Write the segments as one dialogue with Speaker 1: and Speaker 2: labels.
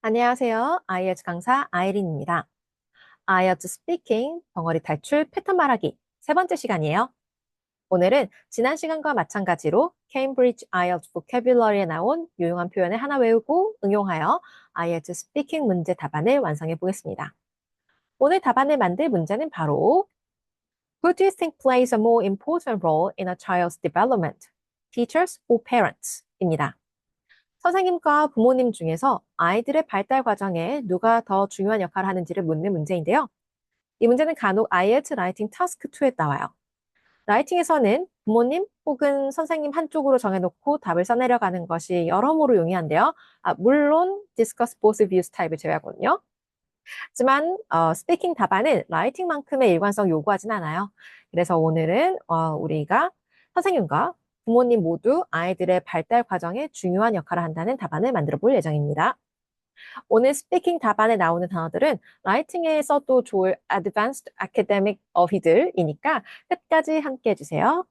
Speaker 1: 안녕하세요. IELTS 강사 아이린입니다. IELTS 스피킹 벙어리 탈출 패턴 말하기 세 번째 시간이에요. 오늘은 지난 시간과 마찬가지로 케임브리지 IELTS 보캐뷸러리에 나온 유용한 표현을 하나 외우고 응용하여 IELTS 스피킹 문제 답안을 완성해 보겠습니다. 오늘 답안을 만들 문제는 바로 Who do you think plays a more important role in a child's development? Teachers or parents? 입니다. 선생님과 부모님 중에서 아이들의 발달 과정에 누가 더 중요한 역할을 하는지를 묻는 문제인데요. 이 문제는 간혹 IELTS 라이팅 타스크 2에 나와요. 라이팅에서는 부모님 혹은 선생님 한쪽으로 정해놓고 답을 써내려가는 것이 여러모로 용이한데요. 물론 discuss both views 타입을 제외하거든요. 하지만 스피킹 답안은 라이팅만큼의 일관성 요구하진 않아요. 그래서 오늘은 우리가 선생님과 부모님 모두 아이들의 발달 과정에 중요한 역할을 한다는 답안을 만들어 볼 예정입니다. 오늘 스피킹 답안에 나오는 단어들은 라이팅에서도 좋을 advanced academic 어휘들이니까 끝까지 함께 해주세요.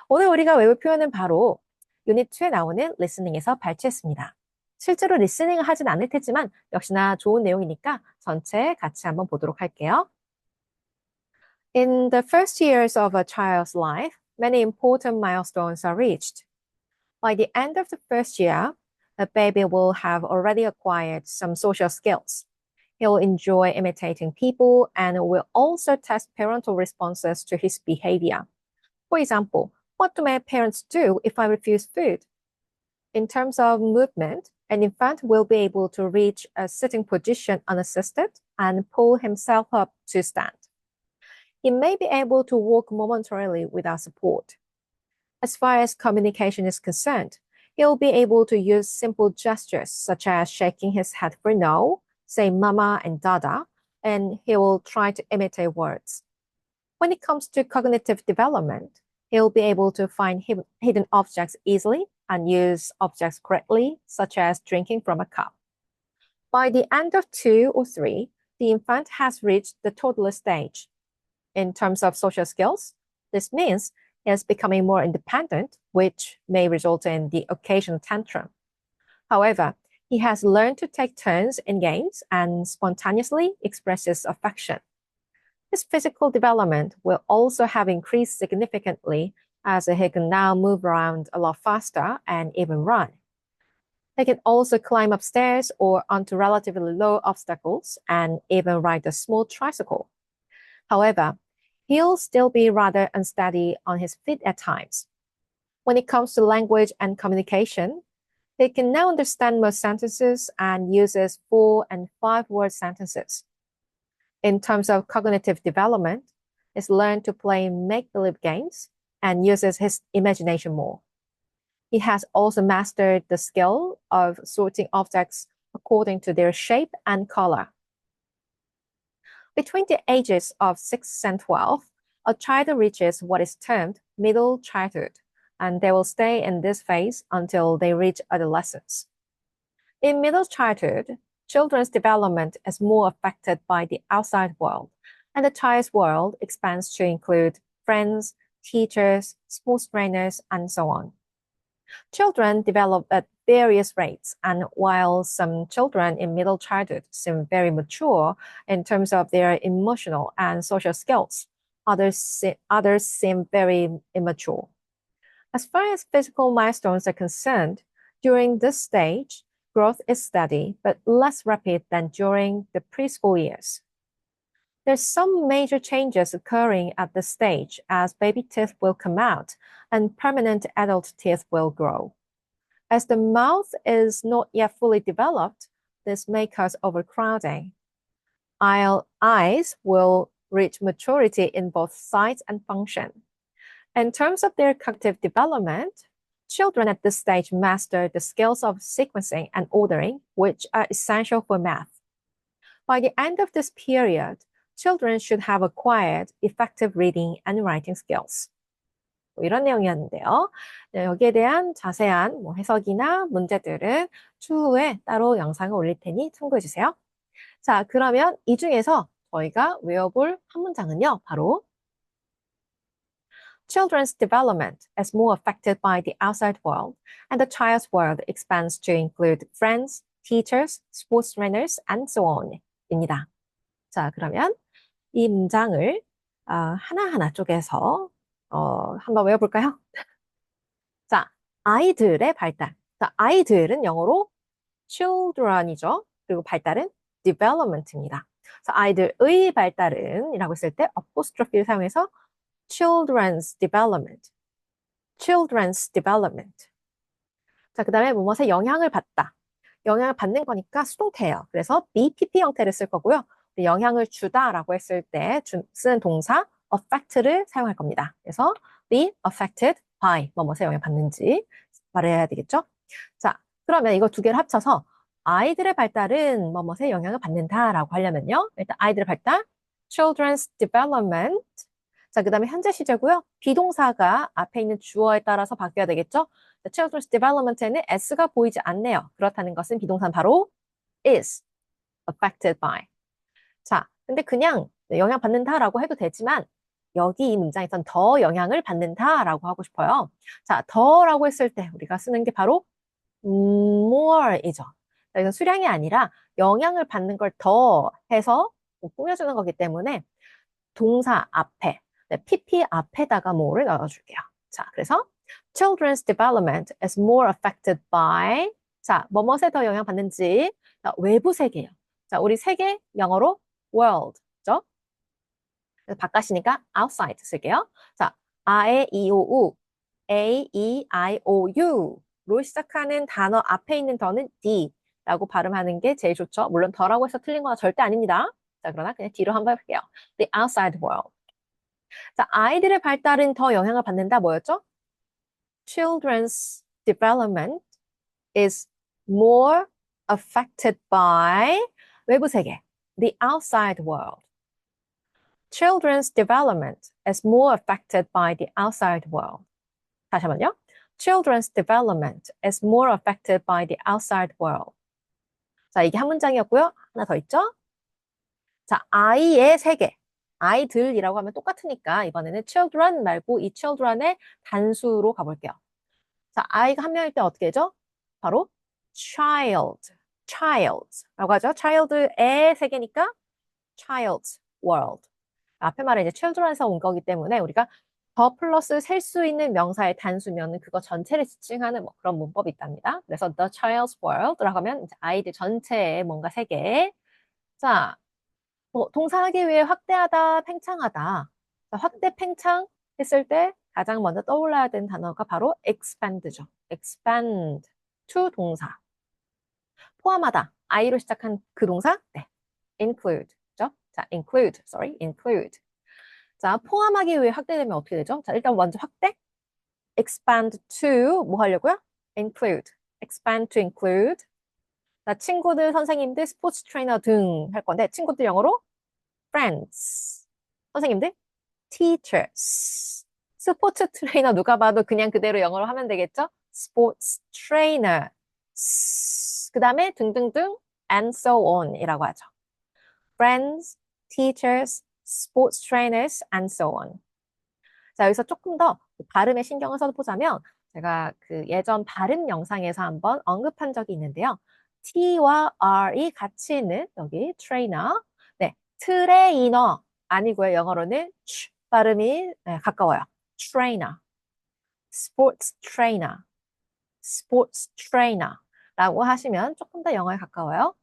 Speaker 1: 오늘 우리가 외울 표현은 바로 유닛 2에 나오는 리스닝에서 발췌했습니다. 실제로 리스닝을 하진 않을 테지만 역시나 좋은 내용이니까 전체 같이 한번 보도록 할게요. In the first years of a child's life, many important milestones are reached. By the end of the first year, the baby will have already acquired some social skills. He'll enjoy imitating people and will also test parental responses to his behavior. For example, what do my parents do if I refuse food? In terms of movement, an infant will be able to reach a sitting position unassisted and pull himself up to stand. He may be able to walk momentarily without support. As far as communication is concerned, he'll be able to use simple gestures such as shaking his head for no, say mama and dada, and he will try to imitate words. When it comes to cognitive development, he'll be able to find hidden objects easily and use objects correctly, such as drinking from a cup. By the end of 2 or 3, the infant has reached the toddler stage. In terms of social skills, this means he is becoming more independent, which may result in the occasional tantrum. However, he has learned to take turns in games and spontaneously expresses affection. His physical development will also have increased significantly as he can now move around a lot faster and even run. He can also climb upstairs or onto relatively low obstacles and even ride a small tricycle. However, he'll still be rather unsteady on his feet at times. When it comes to language and communication, he can now understand most sentences and uses 4 and 5 word sentences. In terms of cognitive development, he's learned to play make-believe games and uses his imagination more. He has also mastered the skill of sorting objects according to their shape and color. Between the ages of 6 and 12, a child reaches what is termed middle childhood, and they will stay in this phase until they reach adolescence. In middle childhood, children's development is more affected by the outside world, and the child's world expands to include friends, teachers, sports trainers, and so on. Children develop at various rates, and while some children in middle childhood seem very mature in terms of their emotional and social skills, others seem very immature. As far as physical milestones are concerned, during this stage, growth is steady but less rapid than during the preschool years. There's some major changes occurring at this stage as baby teeth will come out and permanent adult teeth will grow. As the mouth is not yet fully developed, this may cause overcrowding. Eyes will reach maturity in both size and function. In terms of their cognitive development, children at this stage master the skills of sequencing and ordering, which are essential for math. By the end of this period, children should have acquired effective reading and writing skills. 이런 내용이었는데요. 네, 여기에 대한 자세한 해석이나 문제들은 추후에 따로 영상을 올릴 테니 참고해 주세요. 자, 그러면 이 중에서 저희가 외워볼 한 문장은요, 바로 Children's development is more affected by the outside world, and the child's world expands to include friends, teachers, sports trainers, and so on 입니다. 자, 그러면 이 문장을 하나하나 쪼개서 한번 외워볼까요? 자, 아이들의 발달. 자, 아이들은 영어로 children이죠. 그리고 발달은 development입니다. 그래서 아이들의 발달은 이라고 했을 때 apostrophe를 사용해서 children's development, children's development. 자, 그 다음에 무엇에 영향을 받다. 영향을 받는 거니까 수동태예요. 그래서 BPP 형태를 쓸 거고요. 영향을 주다라고 했을 때 쓰는 동사 affect를 사용할 겁니다. 그래서 be affected by 무엇에 영향을 받는지 말해야 되겠죠? 자, 그러면 이거 두 개를 합쳐서 아이들의 발달은 무엇에 영향을 받는다라고 하려면요. 일단 아이들의 발달, children's development. 자, 그 다음에 현재 시제고요. 비동사가 앞에 있는 주어에 따라서 바뀌어야 되겠죠? children's development에는 s가 보이지 않네요. 그렇다는 것은 비동사는 바로 is affected by. 자, 근데 그냥 영향 받는다라고 해도 되지만 여기 이 문장에선 더 영향을 받는다라고 하고 싶어요. 자, 더라고 했을 때 우리가 쓰는 게 바로 more이죠. 이건 수량이 아니라 영향을 받는 걸 더 해서 꾸며주는 거기 때문에 동사 앞에, PP 앞에다가 more를 넣어줄게요. 자, 그래서 children's development is more affected by 자, 뭐뭇에 더 영향받는지 외부 세계예요. 자, 우리 세계 영어로 world죠. 그래서 바깥이니까 outside 쓸게요. 자, 아에 이오우, a, e, i, o, u로 시작하는 단어 앞에 있는 더는 d라고 발음하는 게 제일 좋죠. 물론 더라고 해서 틀린 건 절대 아닙니다. 자, 그러나 그냥 뒤로 한번 해볼게요. The outside world. 자, 아이들의 발달은 더 영향을 받는다 뭐였죠? Children's development is more affected by 외부 세계, the outside world. Children's development is more affected by the outside world. 다시 한번요. Children's development is more affected by the outside world. 자, 이게 한 문장이었고요. 하나 더 있죠? 자, 아이의 세계. 아이들이라고 하면 똑같으니까 이번에는 children 말고 이 children의 단수로 가볼게요. 자, 아이가 한 명일 때 어떻게 되죠? 바로 child라고 하죠. child의 세계니까 child's world. 앞에 말은 이제 children에서 온 거기 때문에 우리가 더 플러스 셀 수 있는 명사의 단수면은 그거 전체를 지칭하는 뭐 그런 문법이 있답니다. 그래서 the child's world라고 하면 이제 아이들 전체의 뭔가 세계. 자, 동사하기 위해 확대하다, 팽창하다. 자, 확대, 팽창 했을 때 가장 먼저 떠올라야 되는 단어가 바로 expand죠. expand to 동사. 포함하다. I로 시작한 그 동사? 네. include죠. 자, include. 자, 포함하기 위해 확대되면 어떻게 되죠? 자, 일단 먼저 확대. expand to 뭐 하려고요? include. expand to include. 자, 친구들, 선생님들, 스포츠 트레이너 등 할 건데 친구들 영어로 friends. 선생님들 teachers. 스포츠 트레이너 누가 봐도 그냥 그대로 영어로 하면 되겠죠? sports trainer. 그 다음에 등등등 and so on 이라고 하죠. friends, teachers, sports trainers, and so on. 자, 여기서 조금 더 발음에 신경을 써보자면 제가 그 예전 발음 영상에서 한번 언급한 적이 있는데요. T와 R이 같이 있는 여기 트레이너, 네, 트레이너 아니고요. 영어로는 발음이 가까워요. 트레이너, 스포츠 트레이너, 스포츠 트레이너라고 하시면 조금 더 영어에 가까워요.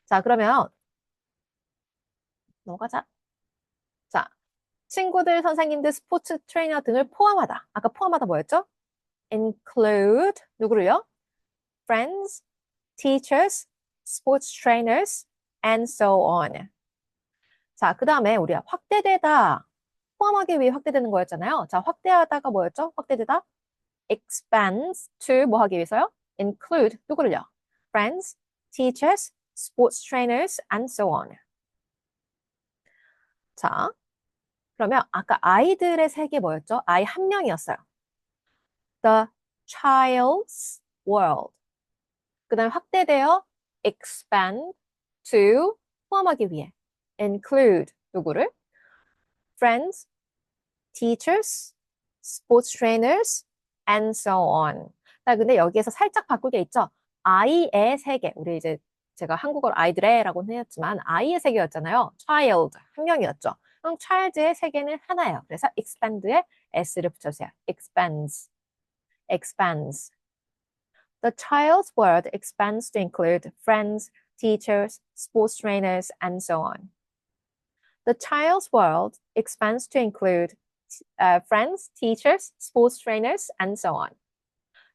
Speaker 1: 자, 그러면 넘어가자. 자, 친구들, 선생님들, 스포츠 트레이너 등을 포함하다. 아까 포함하다 뭐였죠? include 누구를요? friends, teachers, sports trainers, and so on. 자, 그 다음에 우리가 확대되다. 포함하기 위해 확대되는 거였잖아요. 자, 확대하다가 뭐였죠? 확대되다. expands to 뭐 하기 위해서요? include 누구를요? friends, teachers, sports trainers, and so on. 자, 그러면 아까 아이들의 세계 뭐였죠? 아이 한 명이었어요. The child's world. 그 다음에 확대되어 expand to 포함하기 위해 include 누구를? friends, teachers, sports trainers, and so on. 자, 근데 여기에서 살짝 바꿀 게 있죠? 아이의 세계. 우리 이제 제가 한국어로 아이들의라고는 했지만 아이의 세계였잖아요. child 한 명이었죠. 그럼 child의 세계는 하나예요. 그래서 expand에 s를 붙여주세요. expands, expands. The child's world expands to include friends, teachers, sports trainers, and so on. The child's world expands to include friends, teachers, sports trainers, and so on.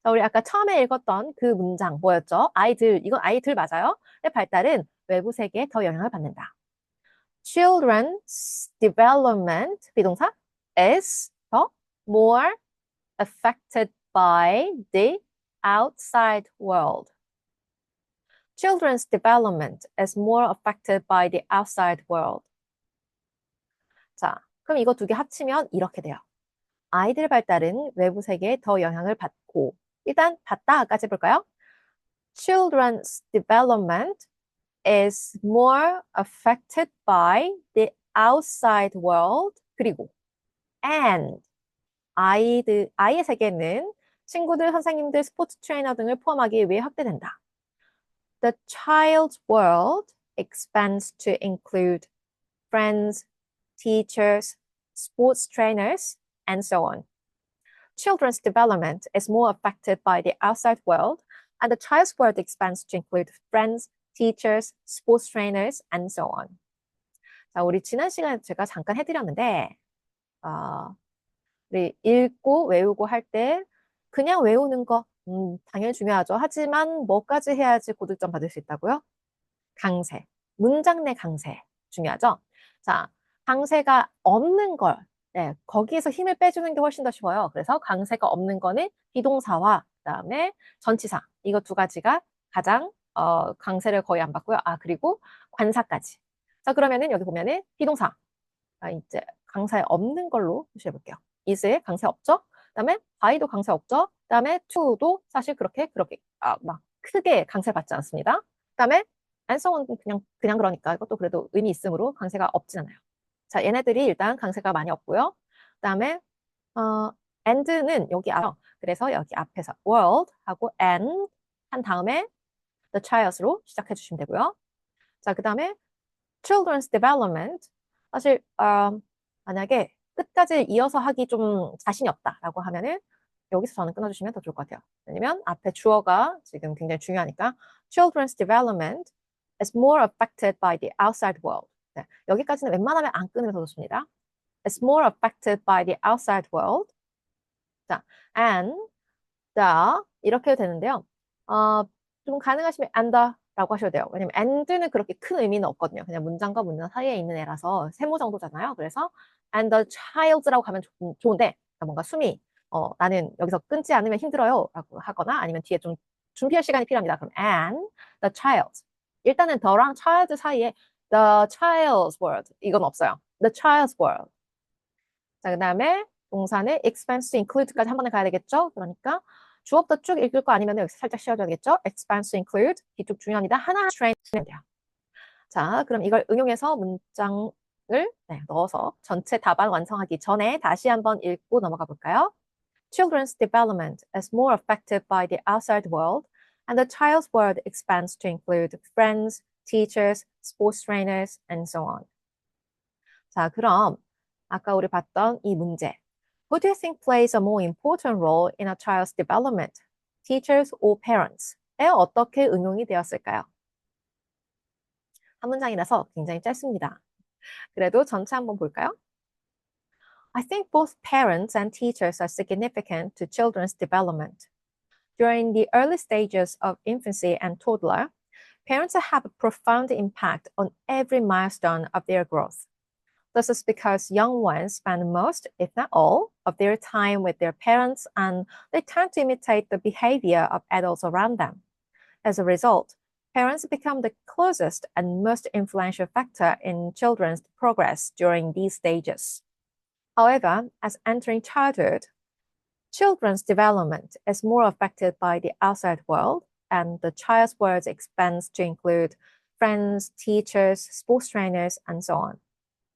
Speaker 1: 자, 우리 아까 처음에 읽었던 그 문장 뭐였죠? 아이들, 이건 아이들 맞아요? 의 발달은 외부 세계에 더 영향을 받는다. Children's development, 비동사, is 더 more affected by the outside world. Children's development is more affected by the outside world. 자, 그럼 이거 두 개 합치면 이렇게 돼요. 아이들 발달은 외부 세계에 더 영향을 받고, 일단 받다까지 해볼까요? Children's development is more affected by the outside world. 그리고 and 아이의 세계는 친구들, 선생님들, 스포츠 트레이너 등을 포함하기 위해 확대된다. The child's world expands to include friends, teachers, sports trainers, and so on. Children's development is more affected by the outside world, and the child's world expands to include friends, teachers, sports trainers, and so on. 자, 우리 지난 시간에 제가 잠깐 해드렸는데, 우리 읽고 외우고 할 때 그냥 외우는 거 당연히 중요하죠. 하지만 뭐까지 해야지 고득점 받을 수 있다고요? 강세, 문장 내 강세 중요하죠. 자, 강세가 없는 걸 네, 거기에서 힘을 빼주는 게 훨씬 더 쉬워요. 그래서 강세가 없는 거는 비동사와 그다음에 전치사 이거 두 가지가 가장 강세를 거의 안 받고요. 그리고 관사까지. 자, 그러면은 여기 보면은 비동사 이제 강세 없는 걸로 표시해 볼게요. is에 강세 없죠? 그다음에 by도 강세 없죠? 그다음에 to도 사실 그렇게 막 크게 강세 받지 않습니다. 그다음에 and so on은 그냥 그러니까 이것도 그래도 의미 있으므로 강세가 없진 않아요. 자, 얘네들이 일단 강세가 많이 없고요. 그다음에 and는 여기 그래서 여기 앞에서 world 하고 and 한 다음에 the child로 시작해 주시면 되고요. 자, 그다음에 children's development 사실 만약에 끝까지 이어서 하기 좀 자신이 없다라고 하면은 여기서 저는 끊어주시면 더 좋을 것 같아요. 왜냐면 앞에 주어가 지금 굉장히 중요하니까 children's development is more affected by the outside world. 네, 여기까지는 웬만하면 안 끊으면 더 좋습니다. is more affected by the outside world. 자, and the 이렇게 해도 되는데요. 좀 가능하시면 and the라고 하셔도 돼요. 왜냐면 and는 그렇게 큰 의미는 없거든요. 그냥 문장과 문장 사이에 있는 애라서 세모 정도잖아요. 그래서 and the child라고 가면 좋은데 뭔가 숨이 나는 여기서 끊지 않으면 힘들어요 라고 하거나 아니면 뒤에 좀 준비할 시간이 필요합니다. 그럼 and the child. 일단은 the랑 child 사이에 the child's world 이건 없어요. the child's world. 자, 그 다음에 동사는 expands to include까지 한 번에 가야 되겠죠? 그러니까 주어부터 쭉 읽을 거 아니면 여기서 살짝 씌워줘야겠죠? expands to include 뒤쪽 중요합니다. 하나 train 해야 돼요. 자, 그럼 이걸 응용해서 문장을 넣어서 전체 답안 완성하기 전에 다시 한번 읽고 넘어가 볼까요? Children's development is more affected by the outside world, and the child's world expands to include friends, teachers, sports trainers, and so on. 자, 그럼 아까 우리 봤던 이 문제. Who do you think plays a more important role in a child's development? Teachers or parents?에 어떻게 응용이 되었을까요? 한 문장이라서 굉장히 짧습니다. 그래도 전체 한번 볼까요? I think both parents and teachers are significant to children's development. During the early stages of infancy and toddler, parents have a profound impact on every milestone of their growth. This is because young ones spend most, if not all, of their time with their parents and they tend to imitate the behavior of adults around them. As a result, parents become the closest and most influential factor in children's progress during these stages. However, as entering childhood, children's development is more affected by the outside world, and the child's world expands to include friends, teachers, sports trainers, and so on.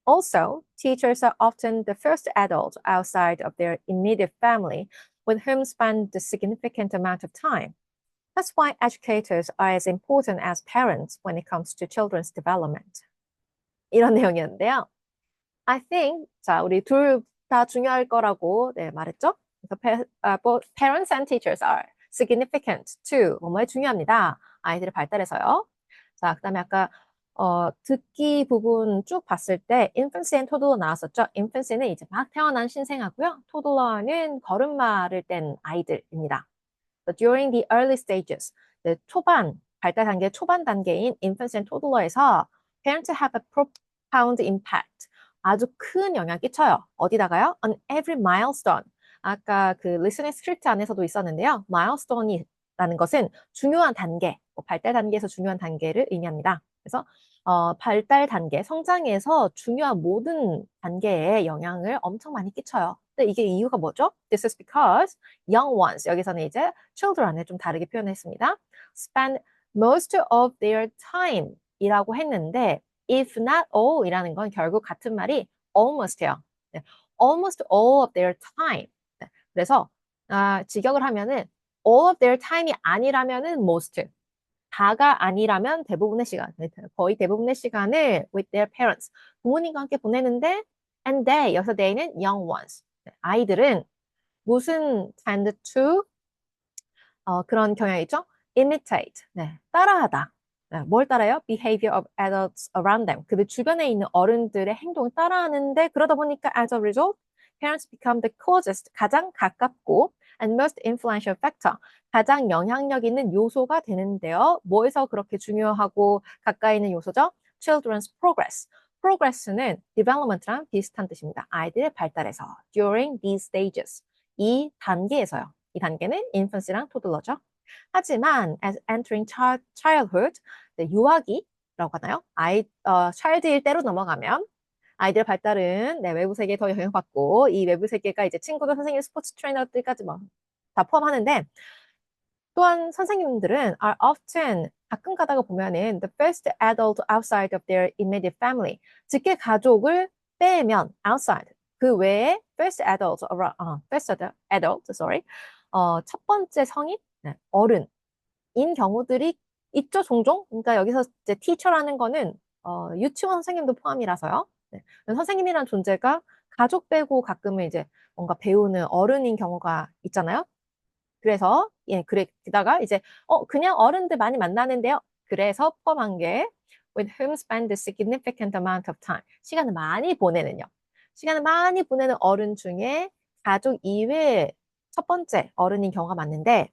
Speaker 1: Also, teachers are often the first adult outside of their immediate family with whom spend a significant amount of time. That's why educators are as important as parents when it comes to children's development. 이런 내용이었는데요. I think, 자, 우리 둘 다 중요할 거라고 네, 말했죠? 그래서 both parents and teachers are significant to 뭐뭐에 중요합니다. 아이들의 발달에서요. 자, 그다음에 아까 듣기 부분 쭉 봤을 때 infancy and toddler 나왔었죠. infancy는 이제 막 태어난 신생아고요. toddler는 걸음마를 뗀 아이들입니다. So during the early stages, 네, 초반 발달 단계 초반 단계인 infancy and toddler에서 parents have a profound impact. 아주 큰 영향 끼쳐요. 어디다가요? On every milestone. 아까 그 listening script 안에서도 있었는데요. milestone이라는 것은 중요한 단계, 발달 단계에서 중요한 단계를 의미합니다. 그래서 발달 단계, 성장에서 중요한 모든 단계에 영향을 엄청 많이 끼쳐요. 근데 이게 이유가 뭐죠? This is because young ones, 여기서는 이제 children을 좀 다르게 표현했습니다. spend most of their time 이라고 했는데 if not all 이라는 건 결국 같은 말이 almost예요. 네, almost all of their time. 네, 그래서 직역을 하면은 all of their time이 아니라면은 most. 다가 아니라면 대부분의 시간, 거의 대부분의 시간을 with their parents, 부모님과 함께 보내는데 and they, 여기서 they는 young ones. 네, 아이들은 무슨 tend to 그런 경향이 있죠? imitate, 네, 따라하다. 네, 뭘 따라요? behavior of adults around them. 그들 주변에 있는 어른들의 행동을 따라하는데 그러다 보니까 as a result, parents become the closest, 가장 가깝고 and most influential factor, 가장 영향력 있는 요소가 되는데요. 뭐에서 그렇게 중요하고 가까이 있는 요소죠? Children's progress. progress는 development랑 비슷한 뜻입니다. 아이들의 발달에서 during these stages. 이 단계에서요. 이 단계는 infancy랑 toddler죠. 하지만 as entering childhood, 네, 유아기라고 하나요? child일 때로 넘어가면 아이들의 발달은 네, 외부 세계에 더 영향받고 이 외부 세계가 이제 친구들, 선생님, 스포츠 트레이너들까지 뭐 다 포함하는데 또한 선생님들은 are often 가끔 가다가 보면은 the first adult outside of their immediate family, 직계 가족을 빼면 outside 그 외에 first adult first adult sorry 첫 번째 성인 네, 어른인 경우들이 있죠 종종. 그러니까 여기서 이제 teacher라는 거는 유치원 선생님도 포함이라서요. 네. 선생님이란 존재가 가족 빼고 가끔은 이제 뭔가 배우는 어른인 경우가 있잖아요. 그래서 예, 그러다가 이제 그냥 어른들 많이 만나는데요. 그래서 포함한 게 with whom spend a significant amount of time. 시간을 많이 보내는요. 시간을 많이 보내는 어른 중에 가족 이외에 첫 번째 어른인 경우가 많은데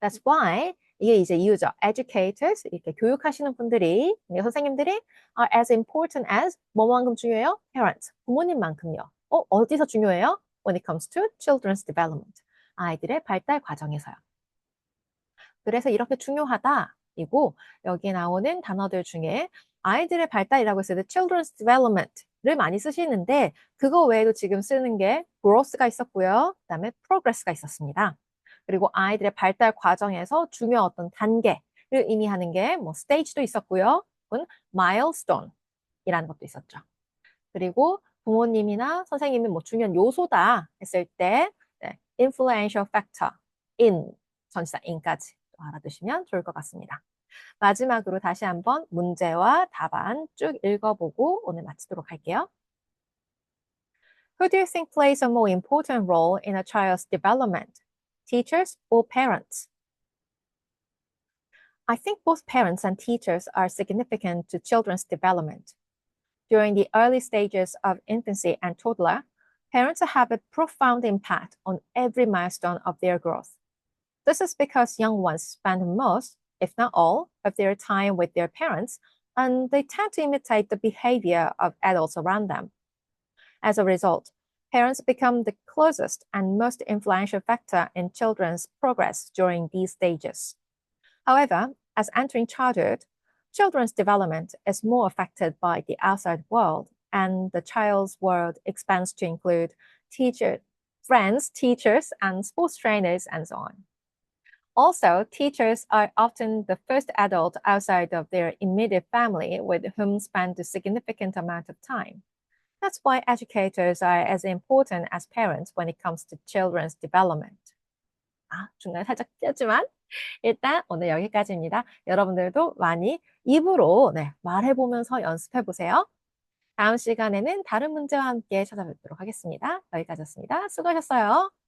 Speaker 1: that's why 이게 이제 이유죠. educators 이렇게 교육하시는 분들이 선생님들이 are as important as 뭐만큼 중요해요? parents 부모님만큼요. 어디서 중요해요? when it comes to children's development. 아이들의 발달 과정에서요. 그래서 이렇게 중요하다이고 여기에 나오는 단어들 중에 아이들의 발달이라고 했을 때 children's development를 많이 쓰시는데 그거 외에도 지금 쓰는 게 growth가 있었고요. 그다음에 progress가 있었습니다. 그리고 아이들의 발달 과정에서 중요한 어떤 단계를 의미하는 게 뭐 stage도 있었고요. 혹은 milestone이라는 것도 있었죠. 그리고 부모님이나 선생님이 뭐 중요한 요소다 했을 때 네, influential factor, in, 전치사 in까지 알아두시면 좋을 것 같습니다. 마지막으로 다시 한번 문제와 답안 쭉 읽어보고 오늘 마치도록 할게요. Who do you think plays a more important role in a child's development? Teachers or parents? I think both parents and teachers are significant to children's development. During the early stages of infancy and toddler, parents have a profound impact on every milestone of their growth. This is because young ones spend most, if not all, of their time with their parents, and they tend to imitate the behavior of adults around them. As a result, parents become the closest and most influential factor in children's progress during these stages. However, as entering childhood, children's development is more affected by the outside world, and the child's world expands to include friends, teachers, and sports trainers, and so on. Also, teachers are often the first adult outside of their immediate family with whom spend a significant amount of time. That's why educators are as important as parents when it comes to children's development. 중간에 살짝 띄었지만 일단 오늘 여기까지입니다. 여러분들도 많이 입으로 말해보면서 연습해보세요. 다음 시간에는 다른 문제와 함께 찾아뵙도록 하겠습니다. 여기까지였습니다. 수고하셨어요.